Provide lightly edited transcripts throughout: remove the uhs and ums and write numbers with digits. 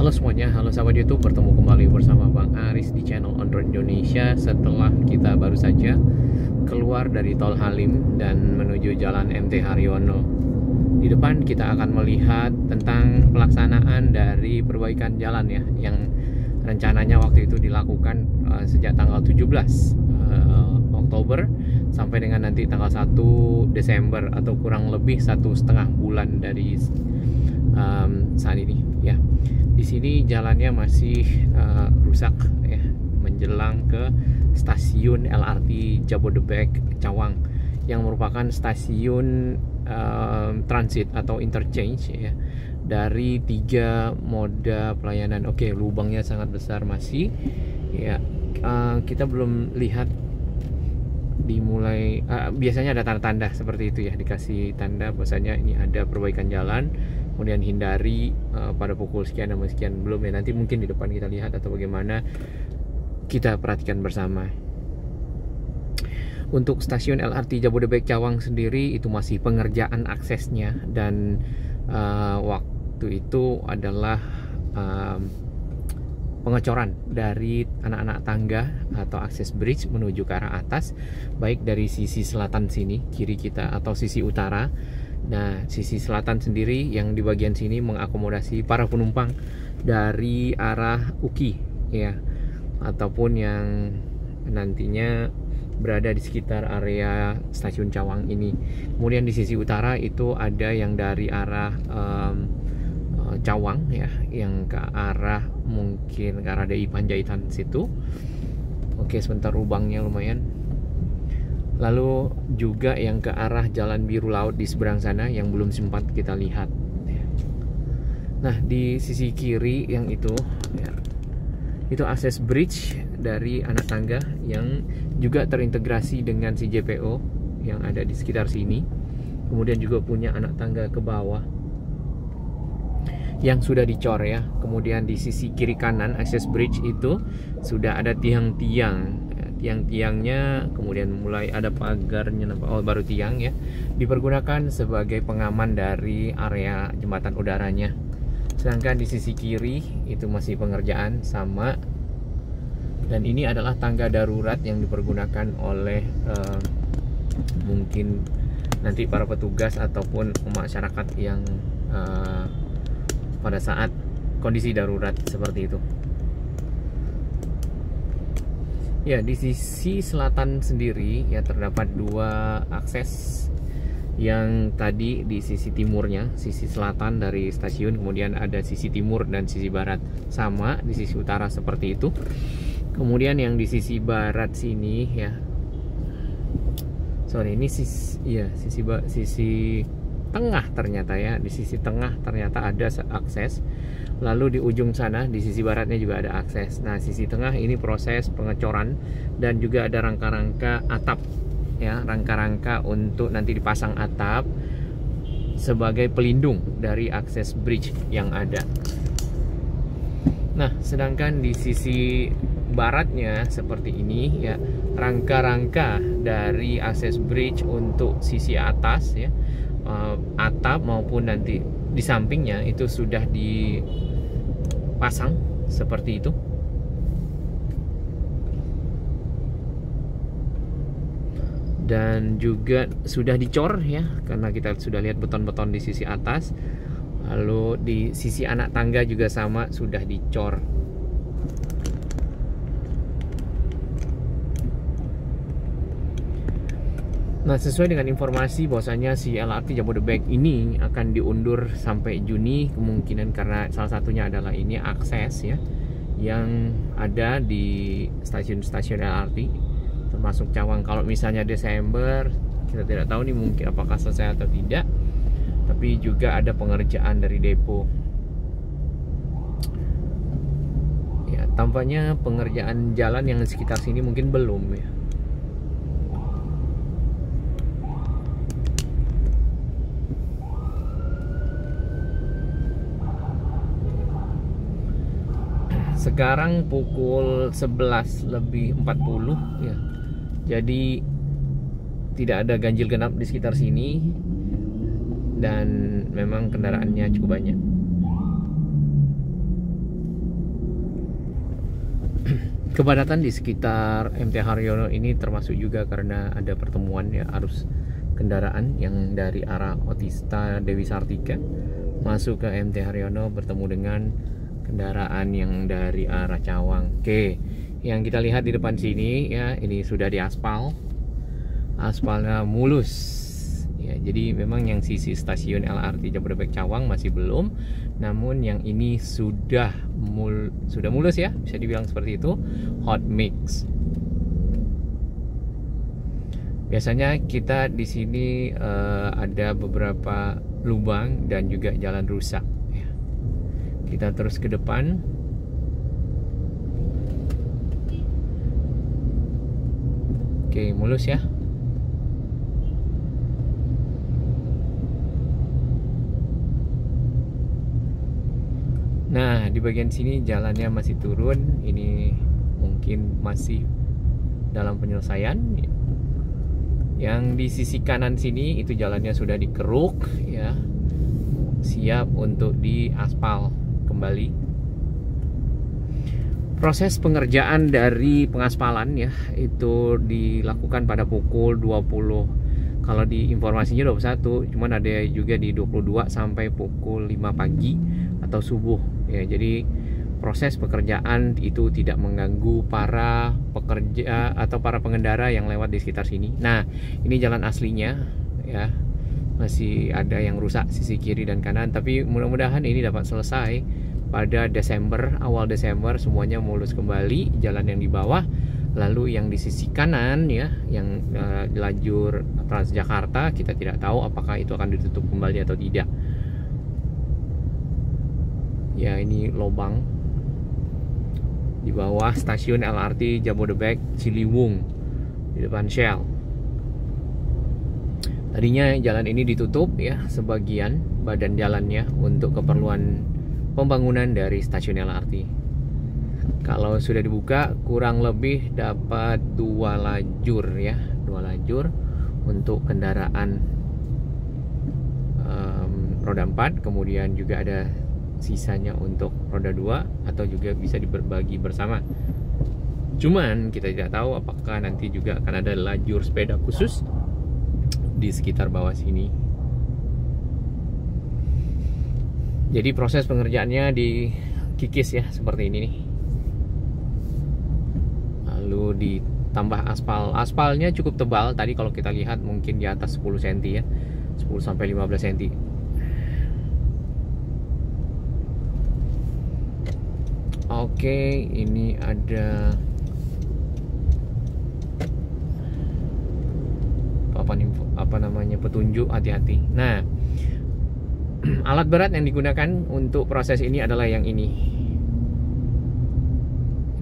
Halo semuanya, halo sahabat YouTube, bertemu kembali bersama Bang Aris di channel On Road Indonesia. Setelah kita baru saja keluar dari Tol Halim dan menuju Jalan MT Haryono, di depan kita akan melihat tentang pelaksanaan dari perbaikan jalan ya, yang rencananya waktu itu dilakukan sejak tanggal 17 Oktober sampai dengan nanti tanggal 1 Desember atau kurang lebih 1,5 bulan dari saat ini ya. Di sini jalannya masih rusak ya, menjelang ke stasiun LRT Jabodebek Cawang yang merupakan stasiun transit atau interchange ya dari 3 moda pelayanan. Oke, lubangnya sangat besar masih ya. Kita belum lihat dimulai, biasanya ada tanda-tanda seperti itu ya, dikasih tanda bahwasanya ini ada perbaikan jalan, kemudian hindari pada pukul sekian dan sekian. Belum ya, nanti mungkin di depan kita lihat atau bagaimana, kita perhatikan bersama. Untuk stasiun LRT Jabodebek Cawang sendiri itu masih pengerjaan aksesnya, dan waktu itu adalah pengecoran dari anak-anak tangga atau akses bridge menuju ke arah atas, baik dari sisi selatan sini kiri kita atau sisi utara. Nah, sisi selatan sendiri yang di bagian sini mengakomodasi para penumpang dari arah UKI ya, ataupun yang nantinya berada di sekitar area stasiun Cawang ini. Kemudian di sisi utara itu ada yang dari arah Cawang ya, yang ke arah mungkin ke arah DI Panjaitan situ. Oke, sebentar, lubangnya lumayan. Lalu juga yang ke arah Jalan Biru Laut di seberang sana yang belum sempat kita lihat. Nah, di sisi kiri yang itu ya, itu akses bridge dari anak tangga yang juga terintegrasi dengan si JPO yang ada di sekitar sini. Kemudian juga punya anak tangga ke bawah yang sudah dicor ya. Kemudian di sisi kiri kanan akses bridge itu sudah ada tiang-tiang. Tiang-tiangnya kemudian mulai ada pagarnya, baru tiang ya, dipergunakan sebagai pengaman dari area jembatan udaranya. Sedangkan di sisi kiri itu masih pengerjaan sama, dan ini adalah tangga darurat yang dipergunakan oleh mungkin nanti para petugas ataupun masyarakat yang pada saat kondisi darurat seperti itu. Ya, di sisi selatan sendiri ya terdapat 2 akses. Yang tadi di sisi timurnya, sisi selatan dari stasiun, kemudian ada sisi timur dan sisi barat. Sama di sisi utara seperti itu. Kemudian yang di sisi barat sini ya, sorry, ini sisi tengah ternyata ya, di sisi tengah ternyata ada akses. Lalu di ujung sana di sisi baratnya juga ada akses. Nah, sisi tengah ini proses pengecoran dan juga ada rangka-rangka atap ya, rangka-rangka untuk nanti dipasang atap sebagai pelindung dari akses bridge yang ada. Nah, sedangkan di sisi baratnya seperti ini ya, rangka-rangka dari akses bridge untuk sisi atas ya, atap maupun nanti di sampingnya itu sudah dipasang seperti itu. Dan juga sudah dicor ya, karena kita sudah lihat beton-beton di sisi atas. Lalu di sisi anak tangga juga sama, sudah dicor. Nah, sesuai dengan informasi bahwasanya si LRT Jabodebek ini akan diundur sampai Juni kemungkinan, karena salah satunya adalah ini akses ya yang ada di stasiun-stasiun LRT termasuk Cawang. Kalau misalnya Desember, kita tidak tahu nih mungkin apakah selesai atau tidak, tapi juga ada pengerjaan dari depo ya. Tampaknya pengerjaan jalan yang di sekitar sini mungkin belum ya. Sekarang pukul 11:40 ya. Jadi tidak ada ganjil genap di sekitar sini dan memang kendaraannya cukup banyak. Kepadatan di sekitar MT Haryono ini termasuk juga karena ada pertemuan ya arus kendaraan yang dari arah Otista Dewi Sartika masuk ke MT Haryono bertemu dengan kendaraan yang dari arah Cawang. Oke, yang kita lihat di depan sini ya, ini sudah diaspal, aspalnya mulus ya. Jadi memang yang sisi stasiun LRT Jabodebek Cawang masih belum, namun yang ini sudah mulus ya, bisa dibilang seperti itu, hot mix. Biasanya kita di sini ada beberapa lubang dan juga jalan rusak ya. Kita terus ke depan. Oke, mulus ya. Nah, di bagian sini jalannya masih turun. Ini mungkin masih dalam penyelesaian. Yang di sisi kanan sini itu jalannya sudah dikeruk ya, siap untuk diaspal kembali. Proses pengerjaan dari pengaspalan ya itu dilakukan pada pukul 20. Kalau di informasinya 21, cuman ada juga di 22 sampai pukul 5 pagi atau subuh ya. Jadi proses pekerjaan itu tidak mengganggu para pekerja atau para pengendara yang lewat di sekitar sini. Nah, ini jalan aslinya ya. Masih ada yang rusak sisi kiri dan kanan, tapi mudah-mudahan ini dapat selesai pada Desember, awal Desember semuanya mulus kembali jalan yang di bawah. Lalu yang di sisi kanan ya, yang lajur Transjakarta, kita tidak tahu apakah itu akan ditutup kembali atau tidak. Ya, ini lubang di bawah stasiun LRT Jabodebek Ciliwung di depan Shell. Tadinya jalan ini ditutup ya, sebagian badan jalannya untuk keperluan pembangunan dari stasiun LRT. Kalau sudah dibuka kurang lebih dapat 2 lajur ya, 2 lajur untuk kendaraan roda 4, kemudian juga ada sisanya untuk roda 2 atau juga bisa diberbagi bersama. Cuman kita tidak tahu apakah nanti juga akan ada lajur sepeda khusus di sekitar bawah sini. Jadi proses pengerjaannya dikikis ya seperti ini nih. Lalu ditambah aspal. Aspalnya cukup tebal. Tadi kalau kita lihat mungkin di atas 10 cm ya, 10 sampai 15 cm. Oke, ini ada apa namanya, petunjuk hati-hati. Nah, alat berat yang digunakan untuk proses ini adalah yang ini.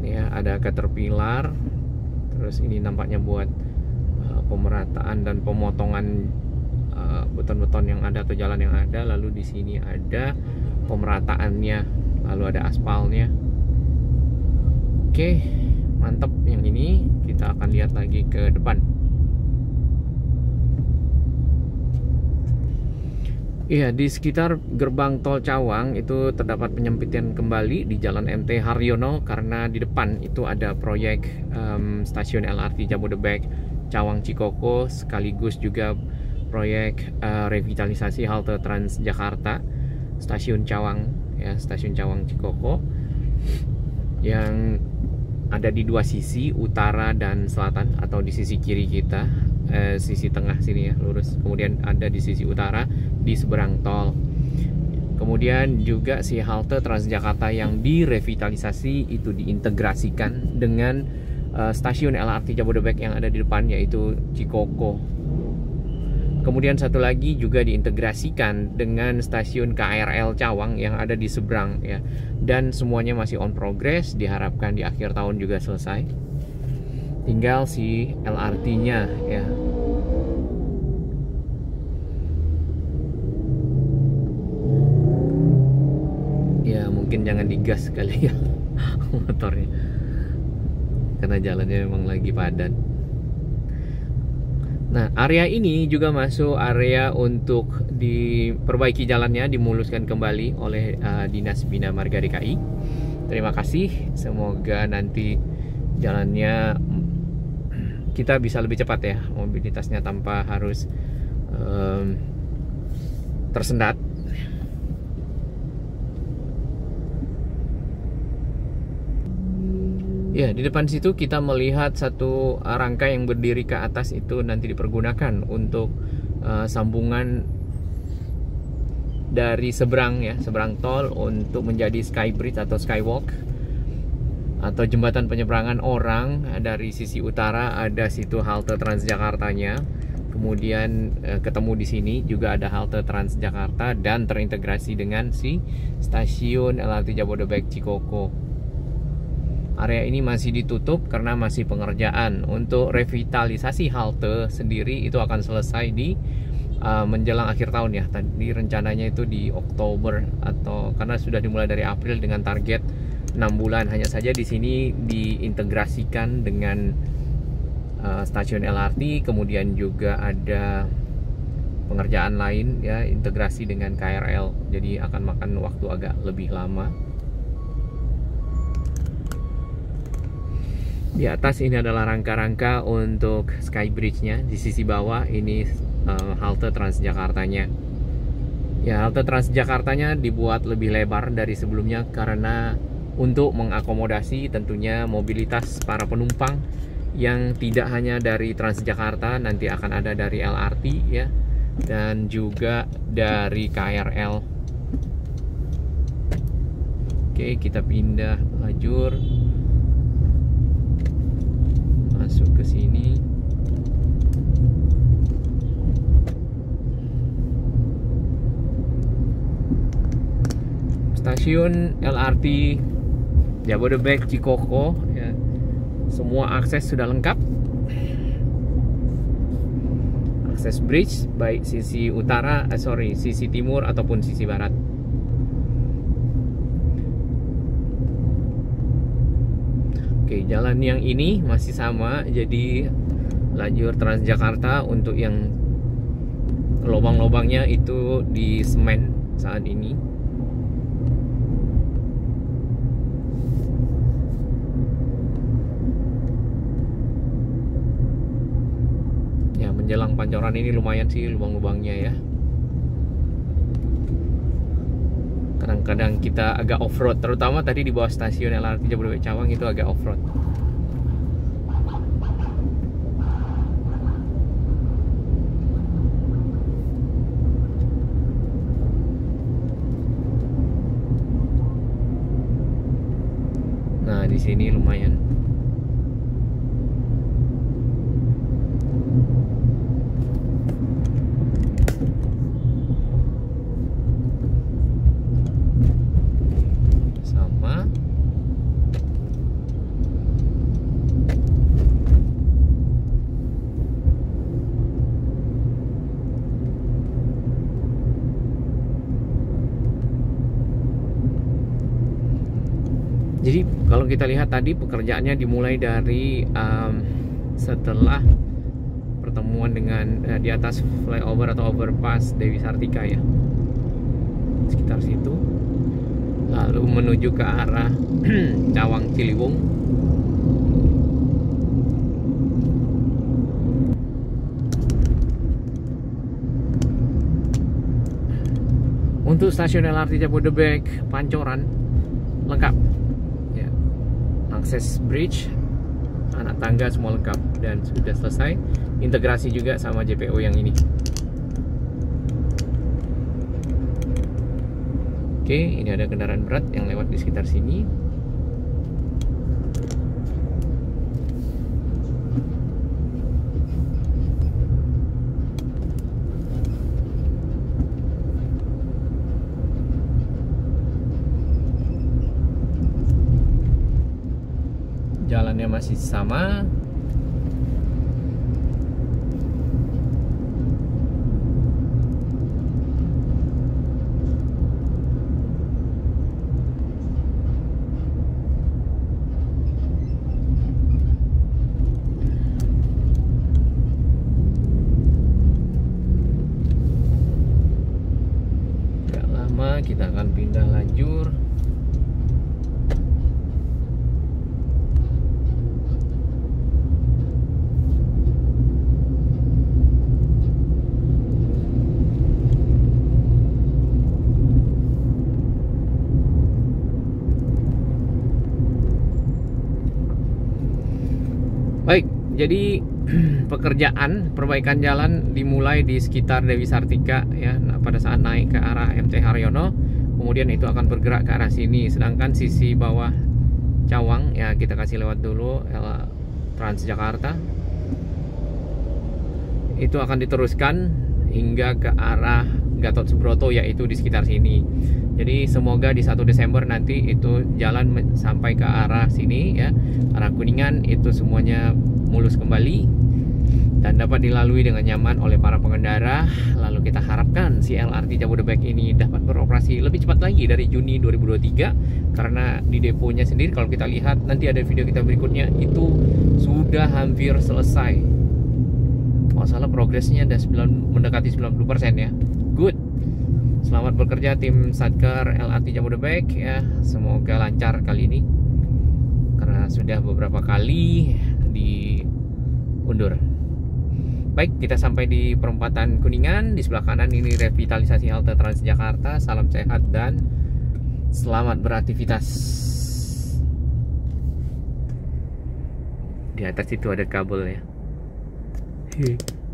Ini ya, ada caterpillar. Terus ini nampaknya buat pemerataan dan pemotongan beton-beton yang ada atau jalan yang ada. Lalu di sini ada pemerataannya, lalu ada aspalnya. Oke, mantap. Yang ini kita akan lihat lagi ke depan. Iya, di sekitar gerbang tol Cawang itu terdapat penyempitan kembali di jalan MT Haryono karena di depan itu ada proyek stasiun LRT Jabodebek Cawang Cikoko, sekaligus juga proyek revitalisasi halte Transjakarta stasiun Cawang ya, stasiun Cawang Cikoko yang ada di 2 sisi, utara dan selatan, atau di sisi kiri kita, sisi tengah sini ya, lurus. Kemudian ada di sisi utara di seberang tol. Kemudian juga si halte Transjakarta yang direvitalisasi itu diintegrasikan dengan stasiun LRT Jabodebek yang ada di depan, yaitu Cikoko. Kemudian satu lagi juga diintegrasikan dengan stasiun KRL Cawang yang ada di seberang ya. Dan semuanya masih on progress, diharapkan di akhir tahun juga selesai. Tinggal si LRT-nya ya. Ya mungkin jangan digas kali ya motornya, karena jalannya memang lagi padat. Nah, area ini juga masuk area untuk diperbaiki jalannya, dimuluskan kembali oleh Dinas Bina Marga DKI. Terima kasih, semoga nanti jalannya kita bisa lebih cepat ya mobilitasnya tanpa harus tersendat. Ya, di depan situ kita melihat satu rangka yang berdiri ke atas, itu nanti dipergunakan untuk sambungan dari seberang ya, seberang tol untuk menjadi skybridge atau skywalk atau jembatan penyeberangan orang. Dari sisi utara ada situ halte Transjakartanya. Kemudian ketemu di sini juga ada halte Transjakarta dan terintegrasi dengan si stasiun LRT Jabodebek Cikoko. Area ini masih ditutup karena masih pengerjaan. Untuk revitalisasi halte sendiri itu akan selesai di menjelang akhir tahun ya. Tadi rencananya itu di Oktober, atau karena sudah dimulai dari April dengan target 6 bulan. Hanya saja di sini diintegrasikan dengan stasiun LRT, kemudian juga ada pengerjaan lain ya, integrasi dengan KRL. Jadi akan makan waktu agak lebih lama. Di atas ini adalah rangka-rangka untuk skybridge-nya. Di sisi bawah ini halte Transjakartanya. Ya, halte Transjakartanya dibuat lebih lebar dari sebelumnya karena untuk mengakomodasi tentunya mobilitas para penumpang yang tidak hanya dari Transjakarta, nanti akan ada dari LRT ya, dan juga dari KRL. Oke, kita pindah lajur masuk ke sini. Stasiun LRT Jabodebek Cikoko ya, semua akses sudah lengkap. Akses bridge baik sisi utara, sisi timur ataupun sisi barat. Oke, jalan yang ini masih sama, jadi lajur Transjakarta. Untuk yang lubang-lubangnya itu di semen saat ini. Ya, menjelang Pancoran ini lumayan sih lubang-lubangnya ya. Kadang-kadang kita agak off-road, terutama tadi di bawah stasiun LRT Jabodebek Cawang itu agak off-road. Nah, di sini lumayan. Jadi kalau kita lihat tadi pekerjaannya dimulai dari setelah pertemuan dengan di atas flyover atau overpass Dewi Sartika ya, sekitar situ, lalu menuju ke arah Cawang Ciliwung. Untuk stasiun LRT Jabodebek Pancoran lengkap. Akses bridge, anak tangga semua lengkap dan sudah selesai. Integrasi juga sama JPO yang ini. Oke, ini ada kendaraan berat yang lewat di sekitar sini. Jalannya masih sama. Gak lama kita akan pindah lajur. Baik, jadi pekerjaan perbaikan jalan dimulai di sekitar Dewi Sartika ya. Nah, pada saat naik ke arah MT Haryono, kemudian itu akan bergerak ke arah sini. Sedangkan sisi bawah Cawang ya kita kasih lewat dulu Transjakarta. Itu akan diteruskan hingga ke arah Gatot Subroto, yaitu di sekitar sini. Jadi semoga di 1 Desember nanti itu jalan sampai ke arah sini ya, arah Kuningan, itu semuanya mulus kembali dan dapat dilalui dengan nyaman oleh para pengendara. Lalu kita harapkan si LRT Jabodebek ini dapat beroperasi lebih cepat lagi dari Juni 2023, karena di deponya sendiri kalau kita lihat nanti ada video kita berikutnya itu sudah hampir selesai. Kalau salah progresnya ada mendekati 90% ya. Good. Selamat bekerja tim Satker LRT Jabodebek ya. Semoga lancar kali ini, karena sudah beberapa kali diundur. Baik, kita sampai di perempatan Kuningan. Di sebelah kanan ini revitalisasi halte Transjakarta. Salam sehat dan selamat beraktivitas. Di atas itu ada kabel ya.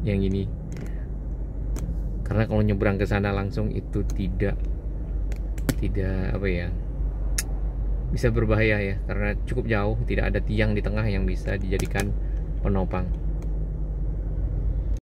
Yang ini. Karena kalau nyebrang ke sana langsung itu tidak apa ya, bisa berbahaya ya, karena cukup jauh, tidak ada tiang di tengah yang bisa dijadikan penopang.